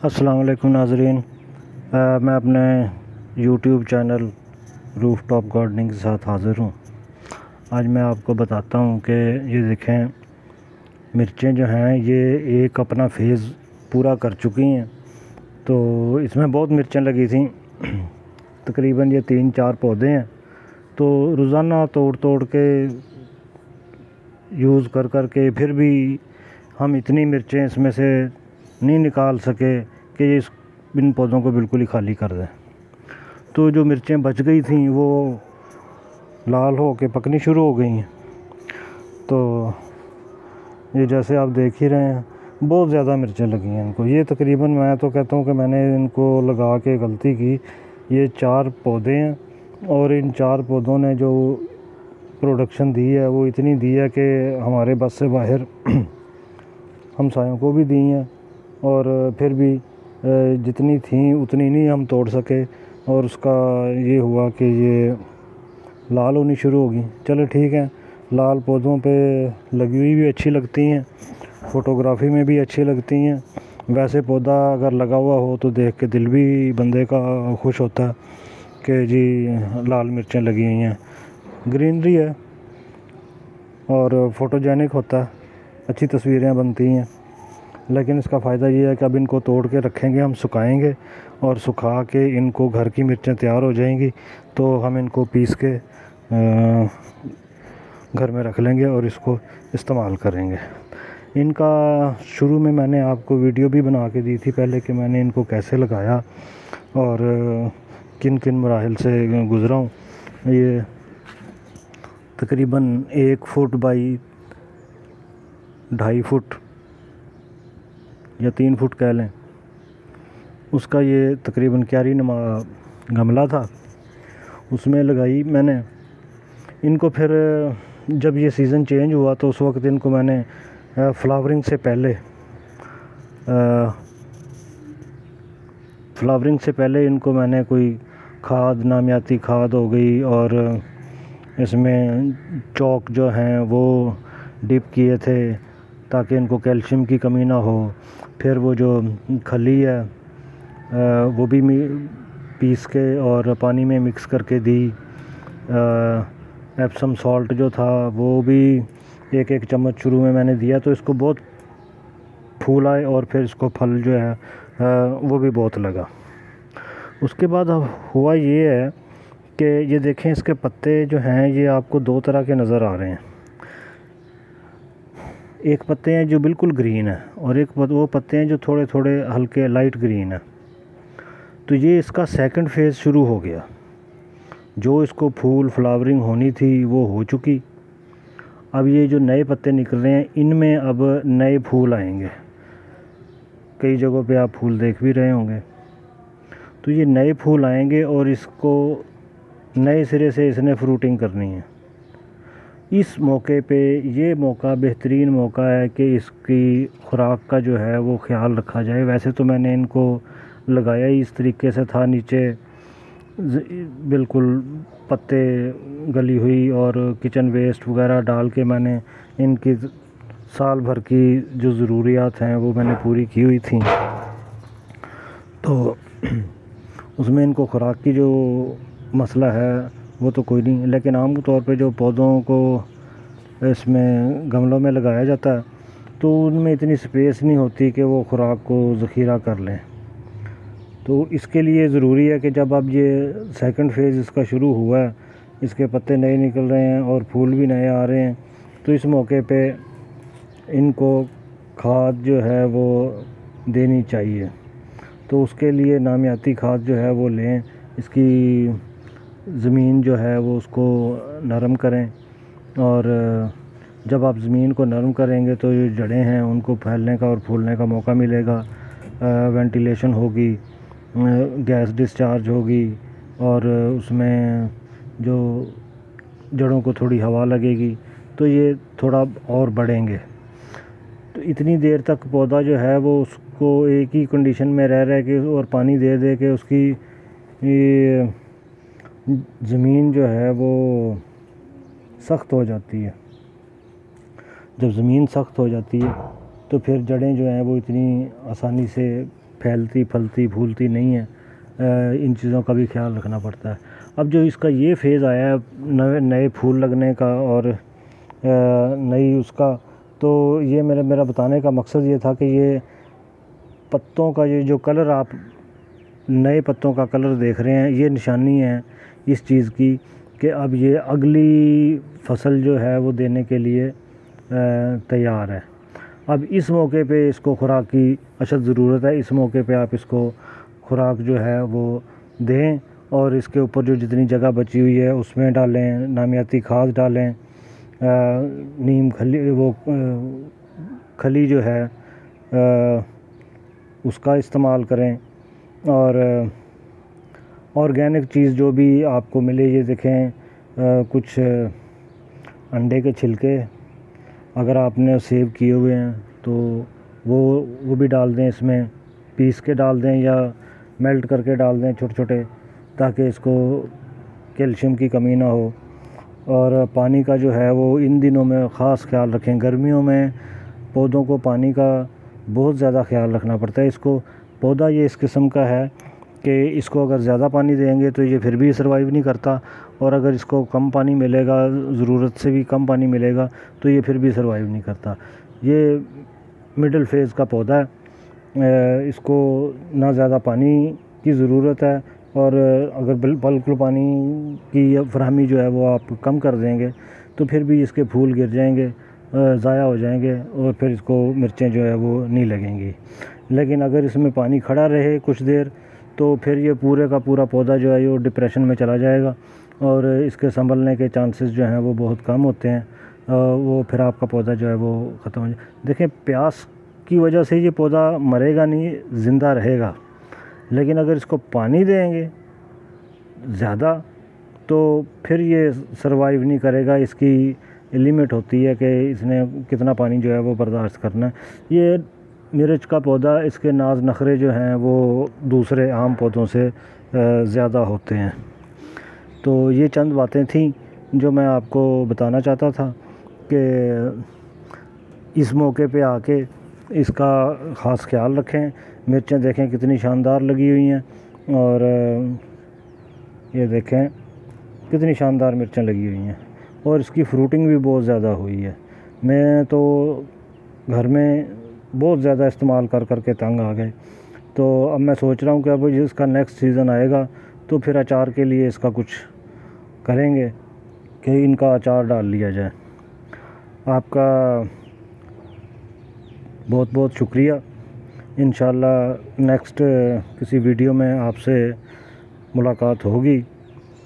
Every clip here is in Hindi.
अस्सलाम वालेकुम नाज़रीन। मैं अपने YouTube channel roof top gardening के साथ हाज़िर हूँ। आज मैं आपको बताता हूँ कि ये देखें, मिर्चें जो हैं ये एक अपना फेज़ पूरा कर चुकी हैं। तो इसमें बहुत मिर्चें लगी थी तकरीबन ये 3-4 पौधे हैं। तो रोज़ाना तोड़ तोड़ के यूज़ कर कर के फिर भी हम इतनी मिर्चें इसमें से नहीं निकाल सके कि ये इन पौधों को बिल्कुल ही खाली कर दें। तो जो मिर्चें बच गई थी वो लाल हो के पकनी शुरू हो गई हैं। तो ये जैसे आप देख ही रहे हैं, बहुत ज़्यादा मिर्चें लगी हैं इनको। ये तकरीबन मैं तो कहता हूँ कि मैंने इनको लगा के गलती की। ये 4 पौधे हैं और इन 4 पौधों ने जो प्रोडक्शन दी है वो इतनी दी है कि हमारे बस से बाहर हमसायों को भी दी हैं, और फिर भी जितनी थी उतनी नहीं हम तोड़ सके। और उसका ये हुआ कि ये लाल होनी शुरू होगी। चलो ठीक है, लाल पौधों पे लगी हुई भी अच्छी लगती हैं, फ़ोटोग्राफी में भी अच्छी लगती हैं। वैसे पौधा अगर लगा हुआ हो तो देख के दिल भी बंदे का खुश होता है कि जी लाल मिर्चें लगी हुई हैं। ग्रीनरी है और फ़ोटोजेनिक होता है, अच्छी तस्वीरें बनती हैं। लेकिन इसका फ़ायदा ये है कि अब इनको तोड़ के रखेंगे, हम सुखाएंगे और सुखा के इनको घर की मिर्चें तैयार हो जाएंगी। तो हम इनको पीस के घर में रख लेंगे और इसको इस्तेमाल करेंगे। इनका शुरू में मैंने आपको वीडियो भी बना के दी थी पहले कि मैंने इनको कैसे लगाया और किन किन मराहिल से गुज़रा हूँ। ये तकरीबन 1 फुट बाई 2.5 फुट या 3 फुट कह लें, उसका ये तकरीबन क्यारी नुमा गमला था, उसमें लगाई मैंने इनको। फिर जब ये सीज़न चेंज हुआ तो उस वक्त इनको मैंने फ्लावरिंग से पहले इनको मैंने कोई खाद, नामियाती खाद हो गई और इसमें चौक जो हैं वो डिप किए थे ताकि इनको कैल्शियम की कमी ना हो। फिर वो जो खली है वो भी पीस के और पानी में मिक्स करके दी। एप्सम सॉल्ट जो था वो भी 1-1 चम्मच शुरू में मैंने दिया, तो इसको बहुत फूल आए और फिर इसको फल जो है वो भी बहुत लगा। उसके बाद अब हुआ ये है कि ये देखें, इसके पत्ते जो हैं ये आपको 2 तरह के नज़र आ रहे हैं। एक पत्ते हैं जो बिल्कुल ग्रीन है और एक वो पत्ते हैं जो थोड़े थोड़े हल्के लाइट ग्रीन है। तो ये इसका सेकंड फेज़ शुरू हो गया। जो इसको फूल फ्लावरिंग होनी थी वो हो चुकी। अब ये जो नए पत्ते निकल रहे हैं इनमें अब नए फूल आएंगे। कई जगहों पे आप फूल देख भी रहे होंगे। तो ये नए फूल आएंगे और इसको नए सिरे से इसने फ्रूटिंग करनी है। इस मौके पे ये मौका बेहतरीन मौका है कि इसकी खुराक का जो है वो ख्याल रखा जाए। वैसे तो मैंने इनको लगाया ही इस तरीके से था, नीचे बिल्कुल पत्ते गली हुई और किचन वेस्ट वगैरह डाल के मैंने इनकी साल भर की जो ज़रूरियात हैं वो मैंने पूरी की हुई थी। तो उसमें इनको खुराक की जो मसला है वो तो कोई नहीं, लेकिन आम तौर पे जो पौधों को इसमें गमलों में लगाया जाता है तो उनमें इतनी स्पेस नहीं होती कि वो खुराक को ज़ख़ीरा कर लें। तो इसके लिए ज़रूरी है कि जब अब ये सेकंड फेज़ इसका शुरू हुआ है, इसके पत्ते नए निकल रहे हैं और फूल भी नए आ रहे हैं, तो इस मौके पे इनको खाद जो है वो देनी चाहिए। तो उसके लिए नामियाती खाद जो है वो लें, इसकी ज़मीन जो है वो उसको नरम करें, और जब आप ज़मीन को नरम करेंगे तो जो जड़ें हैं उनको फैलने का और फूलने का मौका मिलेगा। वेंटिलेशन होगी, गैस डिस्चार्ज होगी और उसमें जो जड़ों को थोड़ी हवा लगेगी तो ये थोड़ा और बढ़ेंगे। तो इतनी देर तक पौधा जो है वो उसको एक ही कंडीशन में रह के और पानी दे दे के उसकी ये ज़मीन जो है वो सख्त हो जाती है। जब ज़मीन सख्त हो जाती है तो फिर जड़ें जो हैं वो इतनी आसानी से फैलती फलती फूलती नहीं है। इन चीज़ों का भी ख्याल रखना पड़ता है। अब जो इसका ये फेज़ आया है नए नए फूल लगने का और नई उसका, तो ये मेरा बताने का मकसद ये था कि ये पत्तों का ये जो कलर आप नए पत्तों का कलर देख रहे हैं, ये निशानी है इस चीज़ की कि अब ये अगली फसल जो है वो देने के लिए तैयार है। अब इस मौके पे इसको खुराक की अशद ज़रूरत है। इस मौके पे आप इसको खुराक जो है वो दें और इसके ऊपर जो जितनी जगह बची हुई है उसमें डालें, नामियाती खाद डालें, नीम खली वो खली जो है उसका इस्तेमाल करें और ऑर्गेनिक चीज़ जो भी आपको मिले, ये देखें कुछ अंडे के छिलके अगर आपने सेव किए हुए हैं तो वो भी डाल दें, इसमें पीस के डाल दें या मेल्ट करके डाल दें छोटे छोटे, ताकि इसको कैल्शियम की कमी ना हो। और पानी का जो है वो इन दिनों में ख़ास ख्याल रखें। गर्मियों में पौधों को पानी का बहुत ज़्यादा ख्याल रखना पड़ता है। इसको पौधा ये इस किस्म का है कि इसको अगर ज़्यादा पानी देंगे तो ये फिर भी सर्वाइव नहीं करता, और अगर इसको कम पानी मिलेगा, ज़रूरत से भी कम पानी मिलेगा, तो ये फिर भी सर्वाइव नहीं करता। ये मिडिल फेज़ का पौधा है। इसको ना ज़्यादा पानी की ज़रूरत है, और अगर बिल्कुल पानी की फराहमी जो है वो आप कम कर देंगे तो फिर भी इसके फूल गिर जाएंगे, ज़ाया हो जाएंगे, और फिर इसको मिर्चें जो है वो नहीं लगेंगी। लेकिन अगर इसमें पानी खड़ा रहे कुछ देर तो फिर ये पूरे का पूरा पौधा जो है वो डिप्रेशन में चला जाएगा और इसके संभलने के चांसेस जो हैं वो बहुत कम होते हैं। वो फिर आपका पौधा जो है वो ख़त्म हो जाए। देखें, प्यास की वजह से ये पौधा मरेगा नहीं, ज़िंदा रहेगा। लेकिन अगर इसको पानी देंगे ज़्यादा तो फिर ये सर्वाइव नहीं करेगा। इसकी लिमिट होती है कि इसने कितना पानी जो है वो बर्दाश्त करना है। ये मिर्च का पौधा, इसके नाज नखरे जो हैं वो दूसरे आम पौधों से ज़्यादा होते हैं। तो ये चंद बातें थीं जो मैं आपको बताना चाहता था कि इस मौके पे आके इसका ख़ास ख्याल रखें। मिर्चें देखें कितनी शानदार लगी हुई हैं, और ये देखें कितनी शानदार मिर्चें लगी हुई हैं, और इसकी फ्रूटिंग भी बहुत ज़्यादा हुई है। मैं तो घर में बहुत ज़्यादा इस्तेमाल कर के तंग आ गए। तो अब मैं सोच रहा हूँ कि अब इसका नेक्स्ट सीज़न आएगा तो फिर अचार के लिए इसका कुछ करेंगे कि इनका अचार डाल लिया जाए। आपका बहुत बहुत शुक्रिया। इंशाल्लाह नेक्स्ट किसी वीडियो में आपसे मुलाकात होगी।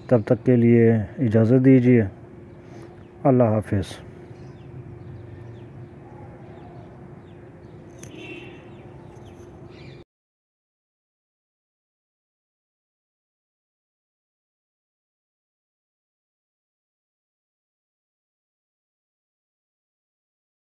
तब तक के लिए इजाज़त दीजिए। अल्लाह हाफ़िज़।